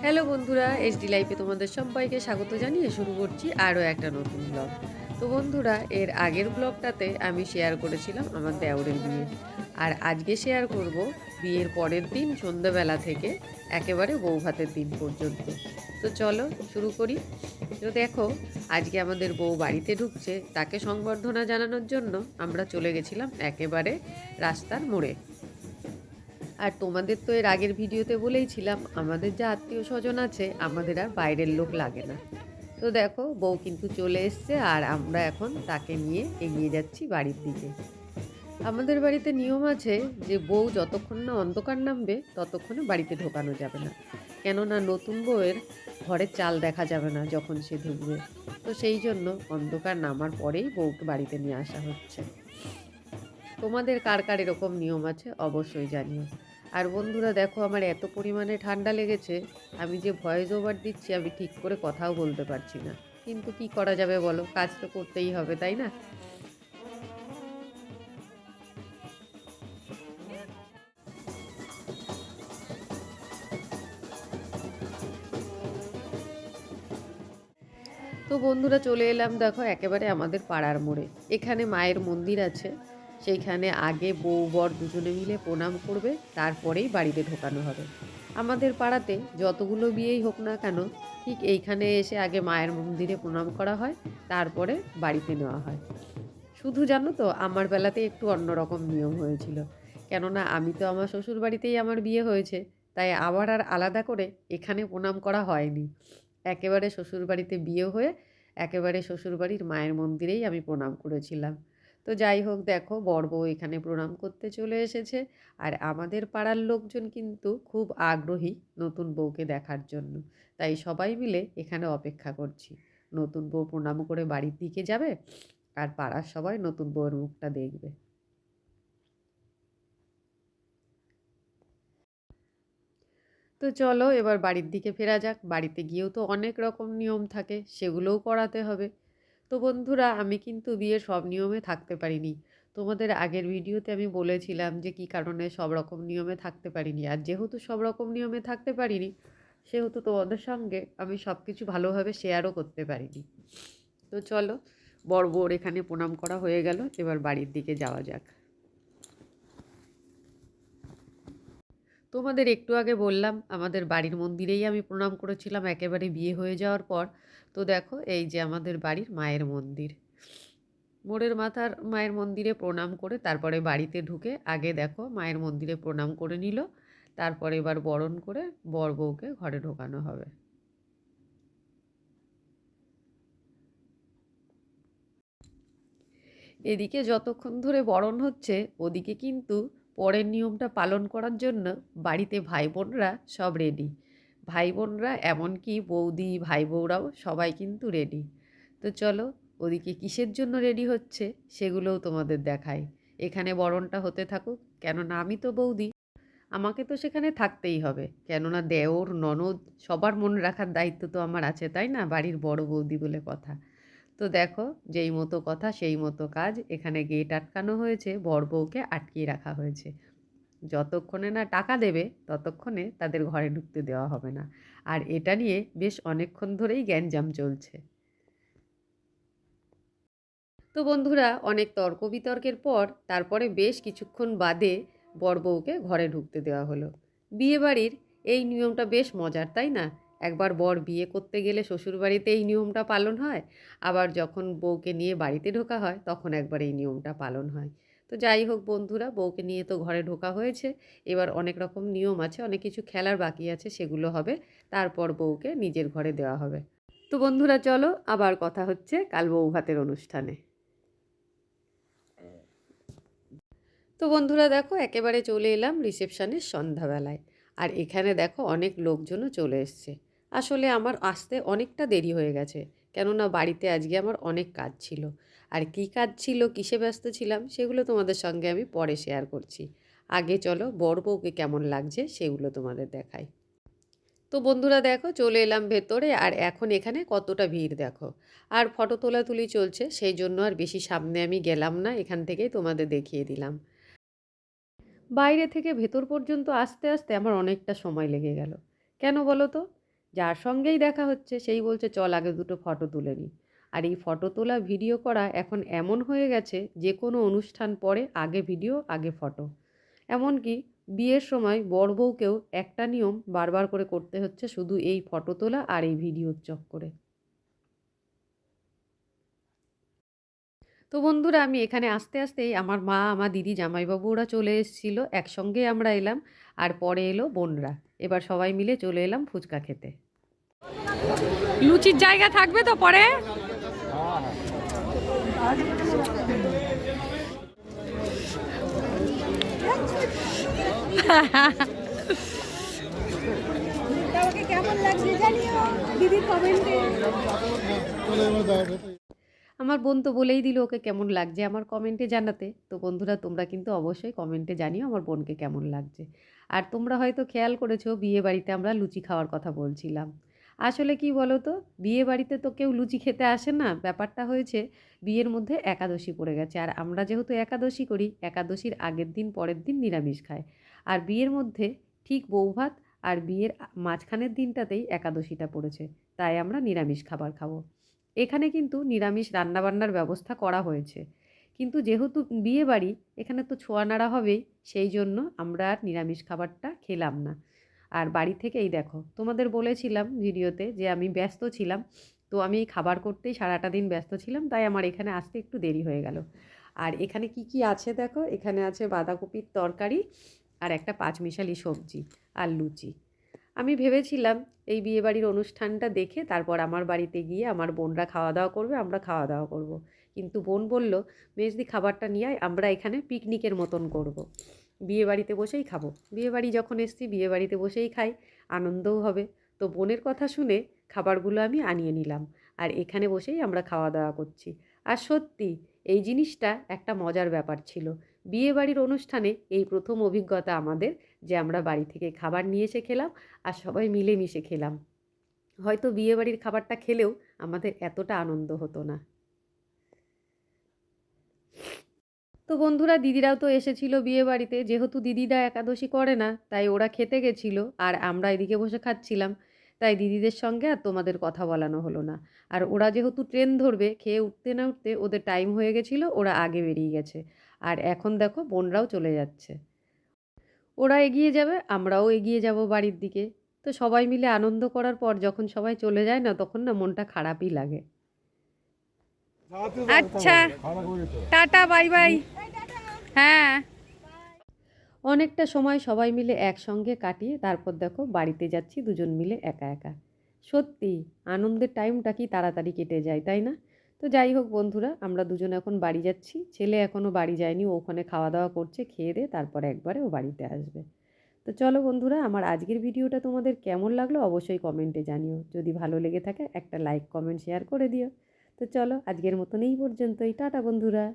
Hello বন্ধুরা, HD লাইফে তোমাদের সবাইকে স্বাগত জানিয়ে শুরু করছি আরও একটা নতুন ব্লগ। তো বন্ধুরা, এর আগের ব্লগটাতে আমি শেয়ার করেছিলাম আমার দেওরের বিয়ে, আর আজকে শেয়ার করব বিয়ের পরের দিন সন্ধ্যাবেলা থেকে একেবারে বৌভাতের দিন পর্যন্ত। তো চলো শুরু করি। তো দেখো, আজকে আমাদের বউ বাড়িতে ঢুকছে, তাকে সংবর্ধনা জানানোর জন্য আমরা চলে গেছিলাম একেবারে রাস্তার মোড়ে। আর তোমাদের তো এর আগের ভিডিওতে বলেইছিলাম আমাদের যা আত্মীয় স্বজন আছে আমাদের আর বাইরের লোক লাগে না। তো দেখো, বউ কিন্তু চলে এসছে আর আমরা এখন তাকে নিয়ে এগিয়ে যাচ্ছি বাড়ির দিকে। আমাদের বাড়িতে নিয়ম আছে যে বউ যতক্ষণ না অন্ধকার নামবে ততক্ষণে বাড়িতে ঢোকানো যাবে না, কেননা নতুন বউয়ের ঘরের চাল দেখা যাবে না যখন সে ঢুকবে। তো সেই জন্য অন্ধকার নামার পরেই বউকে বাড়িতে নিয়ে আসা হচ্ছে। তোমাদের কার কার এরকম নিয়ম আছে অবশ্যই জানিও। আর বন্ধুরা দেখো, আমার এত পরিমাণে ঠান্ডা লেগেছে, আমি যে ভয়েস ওভার দিচ্ছি আমি ঠিক করে কথাও বলতে পারছি না, কিন্তু কি করা যাবে বলো, কাজ তো করতেই হবে, তাই না? তো বন্ধুরা চলে এলাম দেখো একেবারে আমাদের পাড়ার মোড়ে। এখানে মায়ের মন্দির আছে, সেইখানে আগে বউ বর দুজনে মিলে প্রণাম করবে, তারপরেই বাড়িতে ঢোকানো হবে। আমাদের পাড়াতে যতগুলো বিয়েই হোক না কেন, ঠিক এইখানে এসে আগে মায়ের মন্দিরে প্রণাম করা হয়, তারপরে বাড়িতে নেওয়া হয়। শুধু জানো তো, আমার বেলাতে একটু অন্যরকম নিয়ম হয়েছিল, কেননা আমি তো আমার শ্বশুর বাড়িতেই আমার বিয়ে হয়েছে, তাই আবার আর আলাদা করে এখানে প্রণাম করা হয়নি। একেবারে শ্বশুরবাড়িতে বিয়ে হয়ে একেবারে শ্বশুরবাড়ির মায়ের মন্দিরেই আমি প্রণাম করেছিলাম। তো যাই হোক, দেখো বর বউ এখানে প্রণাম করতে চলে এসেছে, আর আমাদের পাড়ার লোকজন কিন্তু খুব আগ্রহী নতুন বউকে দেখার জন্য। তাই সবাই মিলে এখানে অপেক্ষা করছি, নতুন বউ প্রণাম করে বাড়ির দিকে যাবে, আর পাড়ার সবাই নতুন বউয়ের মুখটা দেখবে। তো চলো এবার বাড়ির দিকে ফেরা যাক। বাড়িতে গিয়েও তো অনেক রকম নিয়ম থাকে, সেগুলোও করাতে হবে। তো বন্ধুরা, আমি কিন্তু বিয়ের সব নিয়মে থাকতে পারিনি। তোমাদের আগের ভিডিওতে আমি বলেছিলাম যে কী কারণে সব রকম নিয়মে থাকতে পারিনি, আর যেহেতু সব রকম নিয়মে থাকতে পারিনি, সেহেতু তোমাদের সঙ্গে আমি সব কিছু ভালোভাবে শেয়ারও করতে পারিনি। তো চলো, বর বউর এখানে প্রণাম করা হয়ে গেল, এবার বাড়ির দিকে যাওয়া যাক। তোমাদের একটু আগে বললাম আমাদের বাড়ির মন্দিরেই আমি প্রণাম করেছিলাম একেবারে বিয়ে হয়ে যাওয়ার পর। তো দেখো, এই যে আমাদের বাড়ির মায়ের মন্দির, মোড়ের মাথার মায়ের মন্দিরে প্রণাম করে তারপরে বাড়িতে ঢুকে আগে দেখো মায়ের মন্দিরে প্রণাম করে নিল, তারপরে এবার বরণ করে বর বউকে ঘরে ঢোকানো হবে। এদিকে যতক্ষণ ধরে বরণ হচ্ছে, ওদিকে কিন্তু পরের নিয়মটা পালন করার জন্য বাড়িতে ভাই বোনরা সব রেডি। ভাই বোনরা এমনকি বৌদি ভাই বউরাও সবাই কিন্তু রেডি। তো চলো, ওদিকে কিসের জন্য রেডি হচ্ছে সেগুলোও তোমাদের দেখাই। এখানে বরণটা হতে থাকুক, কেননা আমি তো বৌদি, আমাকে তো সেখানে থাকতেই হবে, কেননা দেওর ননদ সবার মন রাখার দায়িত্ব তো আমার আছে, তাই না? বাড়ির বড় বৌদি বলে কথা। তো দেখো, যেই মতো কথা সেই মতো কাজ, এখানে গেট আটকানো হয়েছে, বর বউকে আটকিয়ে রাখা হয়েছে। যতক্ষণে না টাকা দেবে ততক্ষণে তাদের ঘরে ঢুকতে দেওয়া হবে না। আর এটা নিয়ে বেশ অনেকক্ষণ ধরেই গ্যাঞ্জাম চলছে। তো বন্ধুরা, অনেক তর্ক বিতর্কের পর তারপরে বেশ কিছুক্ষণ বাদে বর বউকে ঘরে ঢুকতে দেওয়া হলো। বিয়েবাড়ির এই নিয়মটা বেশ মজার, তাই না? একবার বর বিয়ে করতে গেলে শ্বশুরবাড়িতে এই নিয়মটা পালন হয়, আবার যখন বউকে নিয়ে বাড়িতে ঢোকা হয় তখন একবার এই নিয়মটা পালন হয়। তো যাই হোক বন্ধুরা, বউকে নিয়ে তো ঘরে ঢোকা হয়েছে, এবার অনেক রকম নিয়ম আছে, অনেক কিছু খেলার বাকি আছে, সেগুলো হবে, তারপর বউকে নিজের ঘরে দেওয়া হবে। তো বন্ধুরা চলো, আবার কথা হচ্ছে কাল বউ ভাতের অনুষ্ঠানে। তো বন্ধুরা দেখো, একেবারে চলে এলাম রিসেপশনের সন্ধ্যাবেলায়, আর এখানে দেখো অনেক লোকজনও চলে এসছে। আসলে আমার আসতে অনেকটা দেরি হয়ে গেছে, কেননা বাড়িতে আজকে আমার অনেক কাজ ছিল। আর কী কাজ ছিল, কিসে ব্যস্ত ছিলাম, সেগুলো তোমাদের সঙ্গে আমি পরে শেয়ার করছি। আগে চলো বর বউকে কেমন লাগছে সেগুলো তোমাদের দেখাই। তো বন্ধুরা দেখো, চলে এলাম ভেতরে, আর এখন এখানে কতটা ভিড় দেখো। আর ফটো তোলাতুলি চলছে, সেই জন্য আর বেশি সামনে আমি গেলাম না, এখান থেকেই তোমাদের দেখিয়ে দিলাম। বাইরে থেকে ভেতর পর্যন্ত আসতে আসতে আমার অনেকটা সময় লেগে গেল। কেন বলো তো? যার সঙ্গেই দেখা হচ্ছে সেই বলছে চল আগে দুটো ফটো তুলে নিই। আর এই ফটো তোলা ভিডিও করা এখন এমন হয়ে গেছে যে কোনো অনুষ্ঠান পরে আগে ভিডিও আগে ফটো। এমনকি বিয়ের সময় বর বউকেও একটা নিয়ম বারবার করে করতে হচ্ছে, শুধু এই ফটো তোলা আর এই ভিডিওর চক্করে। তো বন্ধুরা আমি এখানে আসতে আসতেই আমার মা, আমার দিদি, জামাইবাবু ওরা চলে এসেছিল, একসঙ্গে আমরা এলাম। আর পরে এলো বোনরা। এবার সবাই মিলে চলে এলাম ফুচকা খেতে। লুচির জায়গা থাকবে তো পরে? কেমন লাগছে জানিও দিদির কমেন্টে। আমার বোন তো বলেই দিল ওকে কেমন লাগছে আমার কমেন্টে জানাতে। তো বন্ধুরা তোমরা কিন্তু অবশ্যই কমেন্টে জানিও আমার বোনকে কেমন লাগছে। আর তোমরা হয়তো খেয়াল করেছো বিয়ে বাড়িতে আমরা লুচি খাওয়ার কথা বলছিলাম। আসলে কি বলো তো, বিয়ে বাড়িতে তো কেউ লুচি খেতে আসে না। ব্যাপারটা হয়েছে বিয়ের মধ্যে একাদশী পড়ে গেছে, আর আমরা যেহেতু একাদশী করি, একাদশীর আগের দিন পরের দিন নিরামিষ খাই। আর বিয়ের মধ্যে ঠিক বৌভাত আর বিয়ের মাঝখানের দিনটাতেই একাদশীটা পড়েছে, তাই আমরা নিরামিষ খাবার খাবো। এখানে কিন্তু নিরামিষ রান্নাবান্নার ব্যবস্থা করা হয়েছে, কিন্তু যেহেতু বিয়ে বাড়ি এখানে তো ছোঁয়া নাড়া হবেই, সেই জন্য আমরা আর নিরামিষ খাবারটা খেলাম না। আর বাড়ি থেকে এই দেখো তোমাদের বলেছিলাম ভিডিওতে যে আমি ব্যস্ত ছিলাম, তো আমি এই খাবার করতেই সারাটা দিন ব্যস্ত ছিলাম, তাই আমার এখানে আসতে একটু দেরি হয়ে গেল। আর এখানে কি কি আছে দেখো, এখানে আছে বাঁধাকপির তরকারি আর একটা পাঁচমিশালি সবজি আর লুচি। আমি ভেবেছিলাম এই বিয়েবাড়ির অনুষ্ঠানটা দেখে তারপর আমার বাড়িতে গিয়ে আমার বোনরা খাওয়া দাওয়া করবে, আমরা খাওয়া দাওয়া করব। কিন্তু বোন বলল মেজদি খাবারটা নিয়ে আয়, আমরা এখানে পিকনিকের মতন করব। বিয়েবাড়িতে বসেই খাবো, বিয়েবাড়ি যখন এসছি বিয়েবাড়িতে বসেই খাই, আনন্দও হবে। তো বোনের কথা শুনে খাবারগুলো আমি আনিয়ে নিলাম, আর এখানে বসেই আমরা খাওয়া দাওয়া করছি। আর সত্যি এই জিনিসটা একটা মজার ব্যাপার ছিল। বিয়েবাড়ির অনুষ্ঠানে এই প্রথম অভিজ্ঞতা আমাদের যে আমরা বাড়ি থেকে খাবার নিয়ে এসে খেলাম আর সবাই মিলেমিশে খেলাম। হয়তো বিয়েবাড়ির খাবারটা খেলেও আমাদের এতটা আনন্দ হতো না। তো বন্ধুরা দিদিরাও তো এসেছিল বিয়ে বাড়িতে, যেহেতু দিদিরা একাদশী করে না তাই ওরা খেতে গেছিলো আর আমরা এদিকে বসে খাচ্ছিলাম। তাই দিদিদের সঙ্গে আর তোমাদের কথা বলানো হলো না। আর ওরা যেহেতু ট্রেন ধরবে, খেয়ে উঠতে না উঠতে ওদের টাইম হয়ে গেছিলো, ওরা আগে বেরিয়ে গেছে। আর এখন দেখো বোনরাও চলে যাচ্ছে, ওরা এগিয়ে যাবে আমরাও এগিয়ে যাব বাড়ির দিকে। তো সবাই মিলে আনন্দ করার পর যখন সবাই চলে যায় না, তখন না মনটা খারাপই লাগে। আচ্ছা, টাটা, বাই বাই। হ্যাঁ, অনেকটা সময় সবাই মিলে একসঙ্গে কাটিয়ে তারপর দেখো বাড়িতে যাচ্ছি দুজন মিলে একা একা। সত্যি আনন্দের টাইমটা কি তাড়াতাড়ি কেটে যায়, তাই না? তো যাই হোক বন্ধুরা, আমরা দুজন এখন বাড়ি যাচ্ছি, ছেলে এখনও বাড়ি যায়নি, ও ওখানে খাওয়া দাওয়া করছে, খেয়ে দিয়ে তারপর একবারে ও বাড়িতে আসবে। তো চলো বন্ধুরা, আমার আজকের ভিডিওটা তোমাদের কেমন লাগলো অবশ্যই কমেন্টে জানিও। যদি ভালো লেগে থাকে একটা লাইক কমেন্ট শেয়ার করে দিও। তো চলো আজকের মতন এই পর্যন্তই, টাটা বন্ধুরা।